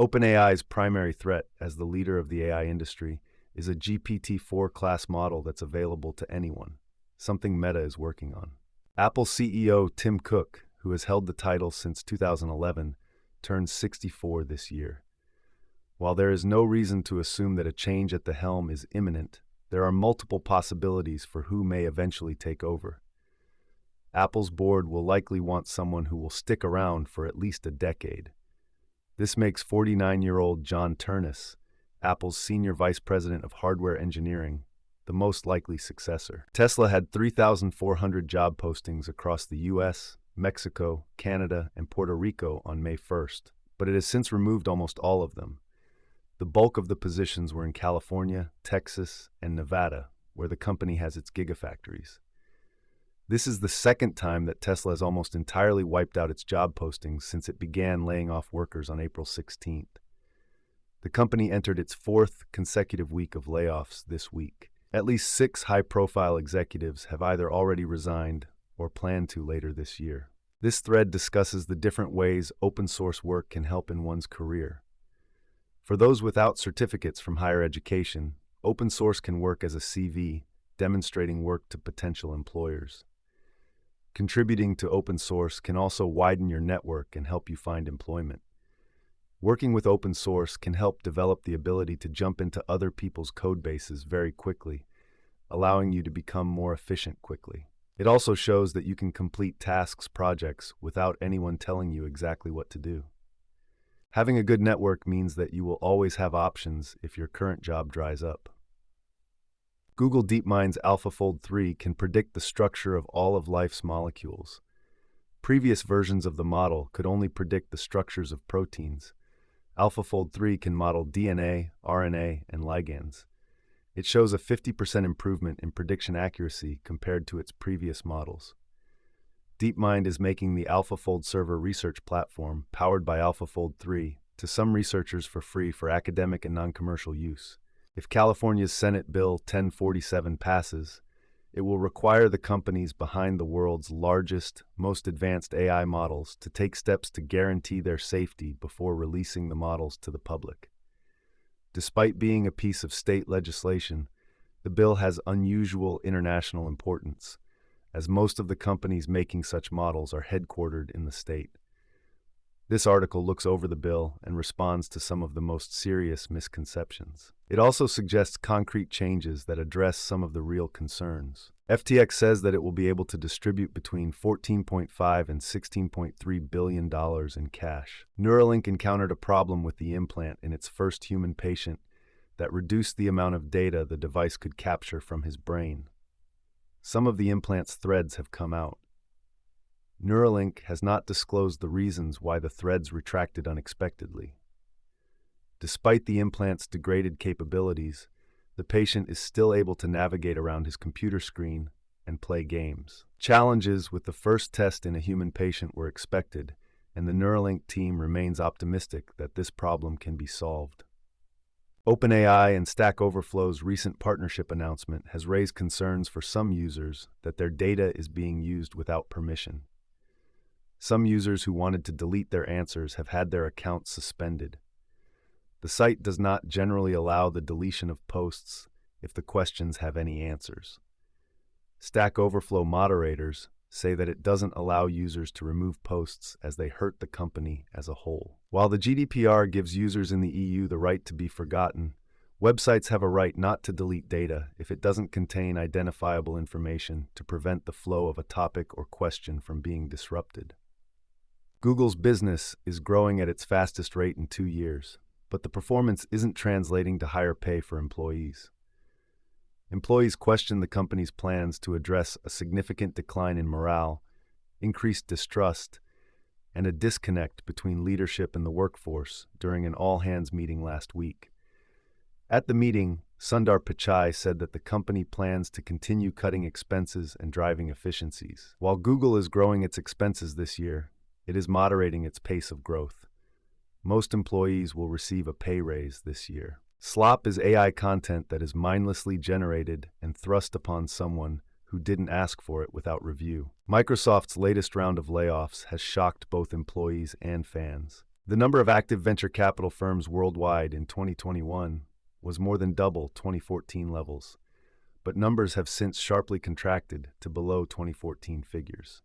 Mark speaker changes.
Speaker 1: OpenAI's primary threat as the leader of the AI industry is a GPT-4 class model that's available to anyone, something Meta is working on. Apple CEO Tim Cook, who has held the title since 2011, turns 64 this year. While there is no reason to assume that a change at the helm is imminent, there are multiple possibilities for who may eventually take over. Apple's board will likely want someone who will stick around for at least a decade. This makes 49-year-old John Ternus, Apple's senior vice president of hardware engineering, the most likely successor. Tesla had 3,400 job postings across the US, Mexico, Canada, and Puerto Rico on May 1st, but it has since removed almost all of them. The bulk of the positions were in California, Texas, and Nevada, where the company has its gigafactories. This is the second time that Tesla has almost entirely wiped out its job postings since it began laying off workers on April 16th. The company entered its fourth consecutive week of layoffs this week. At least 6 high-profile executives have either already resigned or plan to later this year. This thread discusses the different ways open-source work can help in one's career. For those without certificates from higher education, open source can work as a CV, demonstrating work to potential employers. Contributing to open source can also widen your network and help you find employment. Working with open source can help develop the ability to jump into other people's code bases very quickly, allowing you to become more efficient quickly. It also shows that you can complete projects without anyone telling you exactly what to do. Having a good network means that you will always have options if your current job dries up. Google DeepMind's AlphaFold 3 can predict the structure of all of life's molecules. Previous versions of the model could only predict the structures of proteins. AlphaFold 3 can model DNA, RNA, and ligands. It shows a 50% improvement in prediction accuracy compared to its previous models. DeepMind is making the AlphaFold server research platform, powered by AlphaFold 3, to some researchers for free for academic and non-commercial use. If California's Senate Bill 1047 passes, it will require the companies behind the world's largest, most advanced AI models to take steps to guarantee their safety before releasing the models to the public. Despite being a piece of state legislation, the bill has unusual international importance, as most of the companies making such models are headquartered in the state. This article looks over the bill and responds to some of the most serious misconceptions. It also suggests concrete changes that address some of the real concerns. FTX says that it will be able to distribute between $14.5 and $16.3 billion in cash. Neuralink encountered a problem with the implant in its first human patient that reduced the amount of data the device could capture from his brain. Some of the implant's threads have come out. Neuralink has not disclosed the reasons why the threads retracted unexpectedly. Despite the implant's degraded capabilities, the patient is still able to navigate around his computer screen and play games. Challenges with the first test in a human patient were expected, and the Neuralink team remains optimistic that this problem can be solved. OpenAI and Stack Overflow's recent partnership announcement has raised concerns for some users that their data is being used without permission. Some users who wanted to delete their answers have had their accounts suspended. The site does not generally allow the deletion of posts if the questions have any answers. Stack Overflow moderators say that it doesn't allow users to remove posts as they hurt the company as a whole. While the GDPR gives users in the EU the right to be forgotten, websites have a right not to delete data if it doesn't contain identifiable information to prevent the flow of a topic or question from being disrupted. Google's business is growing at its fastest rate in 2 years, but the performance isn't translating to higher pay for employees. Employees question the company's plans to address a significant decline in morale, increased distrust, and a disconnect between leadership and the workforce during an all-hands meeting last week. At the meeting, Sundar Pichai said that the company plans to continue cutting expenses and driving efficiencies. While Google is growing its expenses this year, it is moderating its pace of growth. Most employees will receive a pay raise this year. Slop is AI content that is mindlessly generated and thrust upon someone who didn't ask for it without review. Microsoft's latest round of layoffs has shocked both employees and fans. The number of active venture capital firms worldwide in 2021 was more than double 2014 levels, but numbers have since sharply contracted to below 2014 figures.